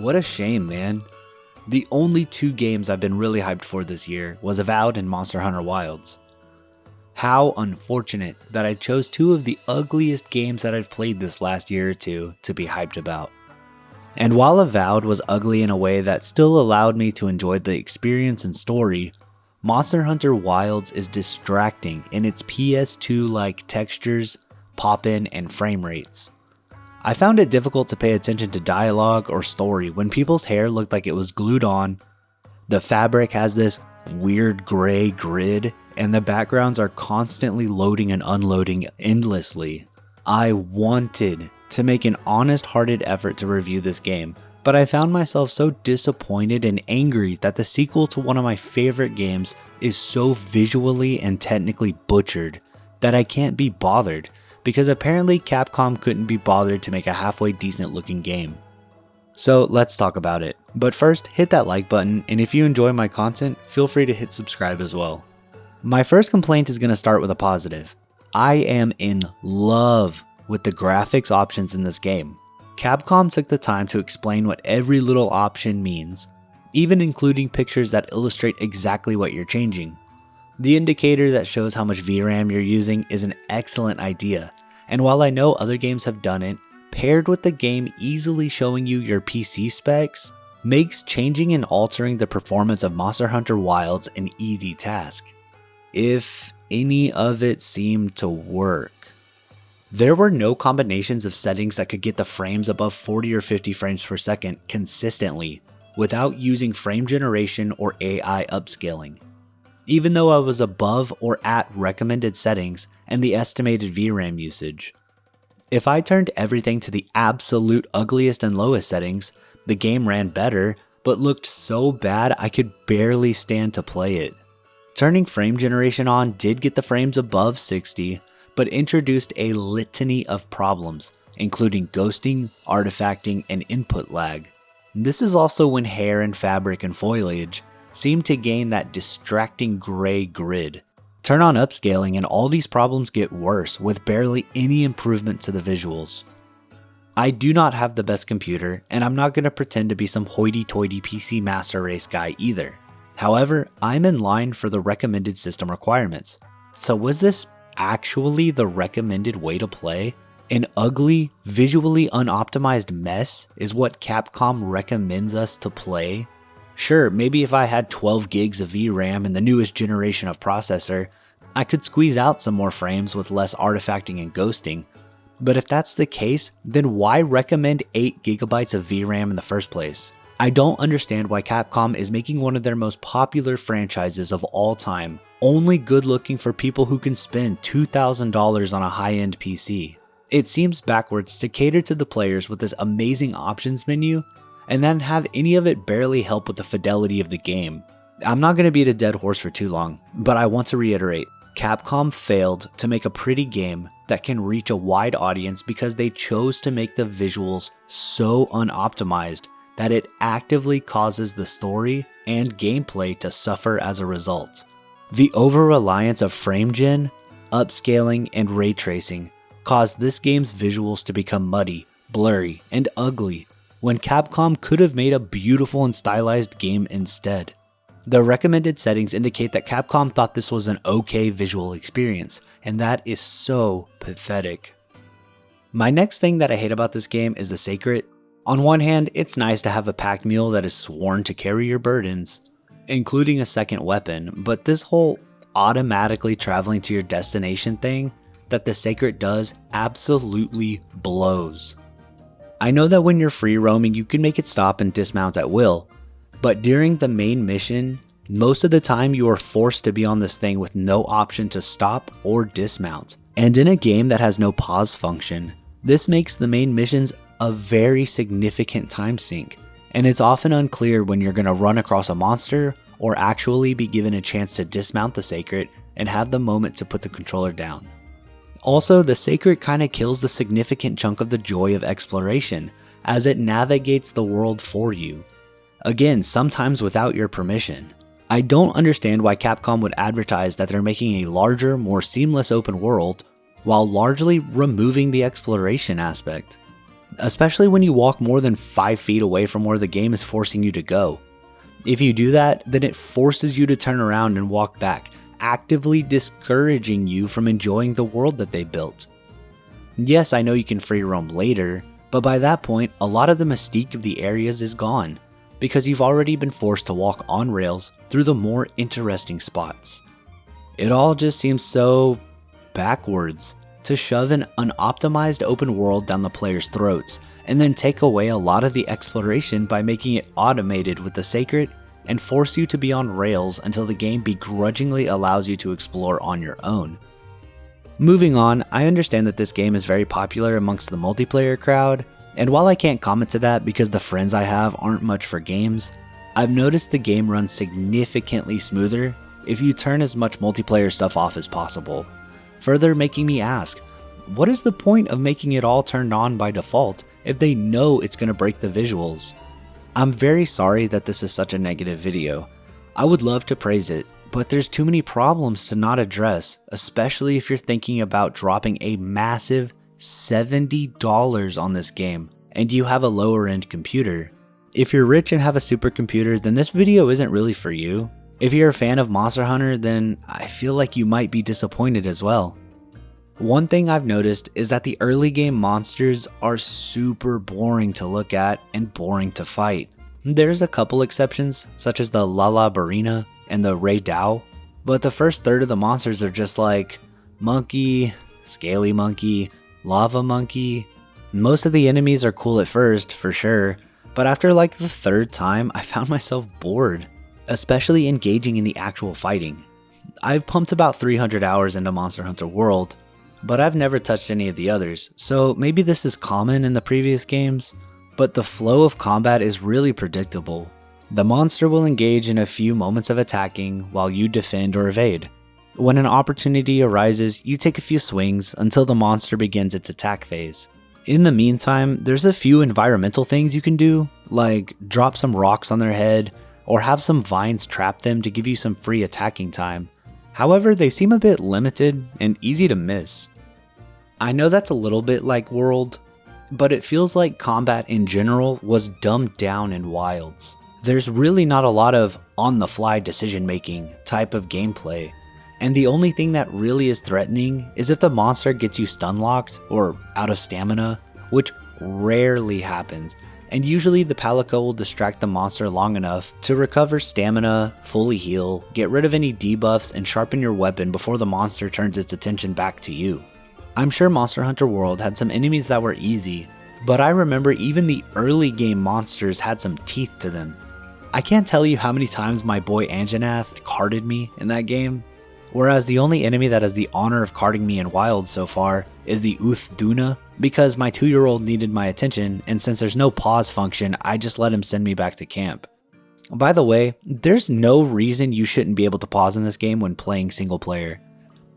What a shame, man. The only two games I've been really hyped for this year was Avowed and Monster Hunter Wilds. How unfortunate that I chose two of the ugliest games that I've played this last year or two to be hyped about. And while Avowed was ugly in a way that still allowed me to enjoy the experience and story, Monster Hunter Wilds is distracting in its PS2-like textures, pop-in, and frame rates. I found it difficult to pay attention to dialogue or story when people's hair looked like it was glued on, the fabric has this weird gray grid, and the backgrounds are constantly loading and unloading endlessly. I wanted to make an honest-hearted effort to review this game, but I found myself so disappointed and angry that the sequel to one of my favorite games is so visually and technically butchered that I can't be bothered, because apparently Capcom couldn't be bothered to make a halfway decent looking game. So let's talk about it. But first, hit that like button, and if you enjoy my content, feel free to hit subscribe as well. My first complaint is going to start with a positive. I am in love with the graphics options in this game. Capcom took the time to explain what every little option means, even including pictures that illustrate exactly what you're changing. The indicator that shows how much VRAM you're using is an excellent idea, and while I know other games have done it, paired with the game easily showing you your PC specs, makes changing and altering the performance of Monster Hunter Wilds an easy task. If any of it seemed to work. There were no combinations of settings that could get the frames above 40 or 50 frames per second consistently without using frame generation or AI upscaling. Even though I was above or at recommended settings and the estimated VRAM usage. If I turned everything to the absolute ugliest and lowest settings, the game ran better, but looked so bad I could barely stand to play it. Turning frame generation on did get the frames above 60, but introduced a litany of problems, including ghosting, artifacting, and input lag. This is also when hair and fabric and foliage seem to gain that distracting gray grid. Turn on upscaling and all these problems get worse with barely any improvement to the visuals. I do not have the best computer, and I'm not going to pretend to be some hoity-toity PC master race guy either. However, I'm in line for the recommended system requirements. So was this actually the recommended way to play? An ugly, visually unoptimized mess is what Capcom recommends us to play? Sure, maybe if I had 12 gigs of VRAM and the newest generation of processor, I could squeeze out some more frames with less artifacting and ghosting. But if that's the case, then why recommend 8 GB of VRAM in the first place? I don't understand why Capcom is making one of their most popular franchises of all time only good looking for people who can spend $2,000 on a high-end PC. It seems backwards to cater to the players with this amazing options menu and then have any of it barely help with the fidelity of the game. I'm not going to beat a dead horse for too long, but I want to reiterate, Capcom failed to make a pretty game that can reach a wide audience because they chose to make the visuals so unoptimized that it actively causes the story and gameplay to suffer as a result. The over-reliance of frame gen, upscaling, and ray tracing caused this game's visuals to become muddy, blurry, and ugly, when Capcom could have made a beautiful and stylized game instead. The recommended settings indicate that Capcom thought this was an okay visual experience, and that is so pathetic. My next thing that I hate about this game is the seikret. On one hand, it's nice to have a pack mule that is sworn to carry your burdens, including a second weapon, but this whole automatically traveling to your destination thing that the seikret does absolutely blows. I know that when you're free roaming, you can make it stop and dismount at will, but during the main mission, most of the time you are forced to be on this thing with no option to stop or dismount. And in a game that has no pause function, this makes the main missions a very significant time sink, and it's often unclear when you're going to run across a monster or actually be given a chance to dismount the seikret and have the moment to put the controller down. Also, the seikret kinda kills the significant chunk of the joy of exploration, as it navigates the world for you. Again, sometimes without your permission. I don't understand why Capcom would advertise that they're making a larger, more seamless open world, while largely removing the exploration aspect. especially when you walk more than 5 feet away from where the game is forcing you to go. If you do that, then it forces you to turn around and walk back, actively discouraging you from enjoying the world that they built. Yes, I know you can free roam later, but by that point, a lot of the mystique of the areas is gone, because you've already been forced to walk on rails through the more interesting spots. It all just seems so backwards to shove an unoptimized open world down the player's throats and then take away a lot of the exploration by making it automated with the seikret and force you to be on rails until the game begrudgingly allows you to explore on your own. Moving on, I understand that this game is very popular amongst the multiplayer crowd, and while I can't comment to that because the friends I have aren't much for games, I've noticed the game runs significantly smoother if you turn as much multiplayer stuff off as possible, further making me ask, what is the point of making it all turned on by default if they know it's going to break the visuals? I'm very sorry that this is such a negative video. I would love to praise it, but there's too many problems to not address, especially if you're thinking about dropping a massive $70 on this game and you have a lower end computer. If you're rich and have a supercomputer, then this video isn't really for you. If you're a fan of Monster Hunter, then I feel like you might be disappointed as well. One thing I've noticed is that the early game monsters are super boring to look at and boring to fight. There's a couple exceptions, such as the Lala Barina and the Ray Dao, but the first third of the monsters are just like monkey, scaly monkey, lava monkey. Most of the enemies are cool at first, for sure, but after like the third time, I found myself bored, especially engaging in the actual fighting. I've pumped about 300 hours into Monster Hunter World, but I've never touched any of the others, so maybe this is common in the previous games, but the flow of combat is really predictable. The monster will engage in a few moments of attacking while you defend or evade. When an opportunity arises, you take a few swings until the monster begins its attack phase. In the meantime, there's a few environmental things you can do, like drop some rocks on their head, or have some vines trap them to give you some free attacking time. However, they seem a bit limited and easy to miss. I know that's a little bit like World, but it feels like combat in general was dumbed down in Wilds. There's really not a lot of on-the-fly decision-making type of gameplay, and the only thing that really is threatening is if the monster gets you stun-locked or out of stamina, which rarely happens, and usually the Palico will distract the monster long enough to recover stamina, fully heal, get rid of any debuffs, and sharpen your weapon before the monster turns its attention back to you. I'm sure Monster Hunter World had some enemies that were easy, but I remember even the early game monsters had some teeth to them. I can't tell you how many times my boy Anjanath carded me in that game, whereas the only enemy that has the honor of carding me in Wild so far is the Uth Duna, because my 2-year-old needed my attention, and since there's no pause function, I just let him send me back to camp. By the way, there's no reason you shouldn't be able to pause in this game when playing single player.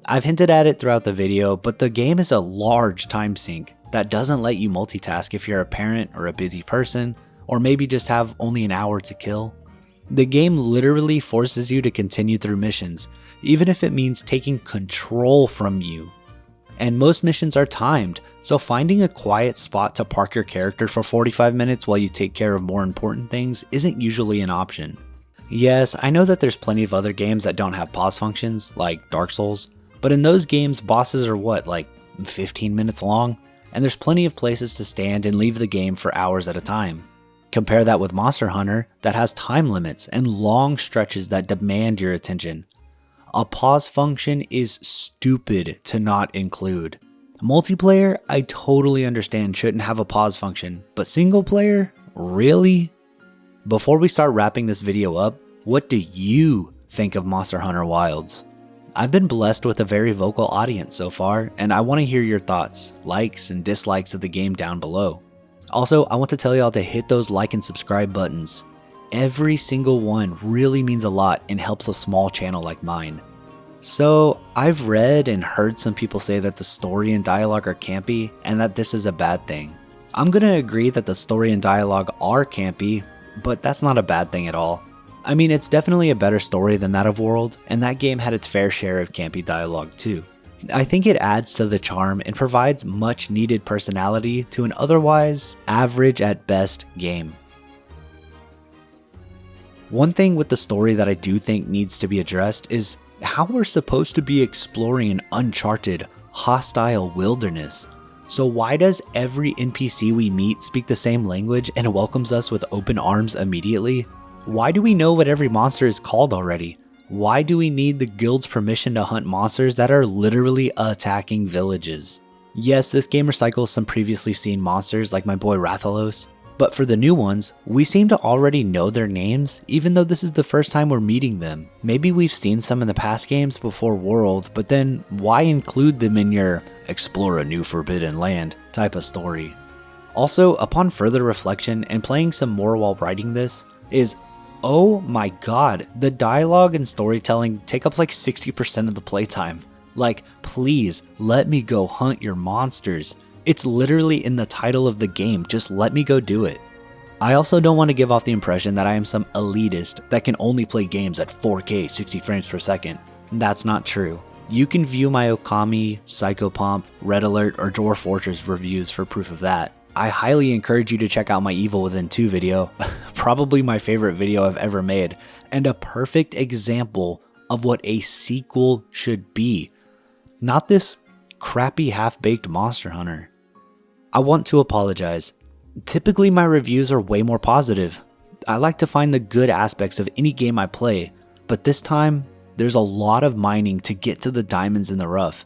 I've hinted at it throughout the video, but the game is a large time sink that doesn't let you multitask if you're a parent or a busy person, or maybe just have only an hour to kill. The game literally forces you to continue through missions, even if it means taking control from you. And most missions are timed, so finding a quiet spot to park your character for 45 minutes while you take care of more important things isn't usually an option. Yes, I know that there's plenty of other games that don't have pause functions, like Dark Souls, but in those games bosses are like 15 minutes long, and there's plenty of places to stand and leave the game for hours at a time. Compare that with Monster Hunter that has time limits and long stretches that demand your attention. A pause function is stupid to not include. Multiplayer, I totally understand shouldn't have a pause function, but single player, really? Before we start wrapping this video up, what do you think of Monster Hunter Wilds? I've been blessed with a very vocal audience so far, and I want to hear your thoughts, likes, and dislikes of the game down below. Also, I want to tell y'all to hit those like and subscribe buttons. Every single one really means a lot and helps a small channel like mine. So, I've read and heard some people say that the story and dialogue are campy and that this is a bad thing. I'm gonna agree that the story and dialogue are campy, but that's not a bad thing at all. I mean, it's definitely a better story than that of World, and that game had its fair share of campy dialogue too. I think it adds to the charm and provides much needed personality to an otherwise average at best game. One thing with the story that I do think needs to be addressed is how we're supposed to be exploring an uncharted, hostile wilderness. So why does every NPC we meet speak the same language and welcomes us with open arms immediately? Why do we know what every monster is called already? Why do we need the guild's permission to hunt monsters that are literally attacking villages? Yes, this game recycles some previously seen monsters like my boy Rathalos, but for the new ones, we seem to already know their names even though this is the first time we're meeting them. Maybe we've seen some in the past games before World, but then why include them in your explore a new forbidden land type of story? Also, upon further reflection and playing some more while writing this, is oh my god, the dialogue and storytelling take up like 60% of the playtime. Like, please, let me go hunt your monsters. It's literally in the title of the game, just let me go do it. I also don't want to give off the impression that I am some elitist that can only play games at 4K 60 frames per second. That's not true. You can view my Okami, Psychopomp, Red Alert, or Dwarf Fortress reviews for proof of that. I highly encourage you to check out my Evil Within 2 video, probably my favorite video I've ever made, and a perfect example of what a sequel should be. Not this crappy half-baked Monster Hunter. I want to apologize. Typically my reviews are way more positive. I like to find the good aspects of any game I play, but this time, there's a lot of mining to get to the diamonds in the rough.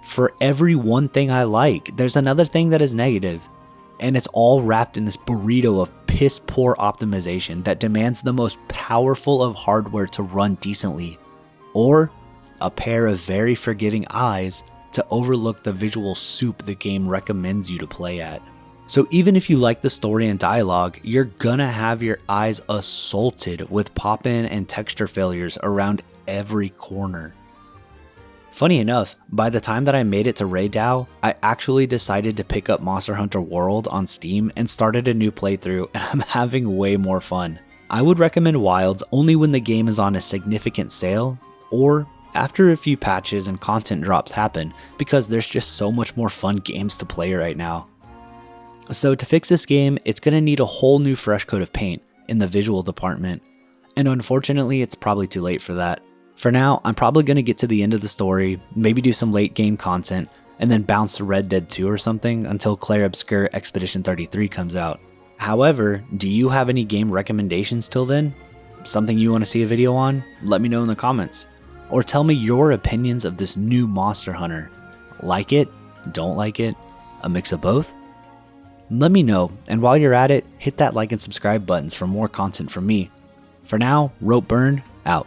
For every one thing I like, there's another thing that is negative, and it's all wrapped in this burrito of piss poor optimization that demands the most powerful of hardware to run decently, or a pair of very forgiving eyes to overlook the visual soup the game recommends you to play at. So even if you like the story and dialogue, you're gonna have your eyes assaulted with pop-in and texture failures around every corner. Funny enough, by the time that I made it to Raydao, I actually decided to pick up Monster Hunter World on Steam and started a new playthrough, and I'm having way more fun. I would recommend Wilds only when the game is on a significant sale, or after a few patches and content drops happen, because there's just so much more fun games to play right now. So to fix this game, it's going to need a whole new fresh coat of paint in the visual department, and unfortunately it's probably too late for that. For now, I'm probably going to get to the end of the story, maybe do some late game content, and then bounce to Red Dead 2 or something until Clair Obscur Expedition 33 comes out. However, do you have any game recommendations till then? Something you want to see a video on? Let me know in the comments. Or tell me your opinions of this new Monster Hunter. Like it? Don't like it? A mix of both? Let me know, and while you're at it, hit that like and subscribe buttons for more content from me. For now, Rope Burn, out.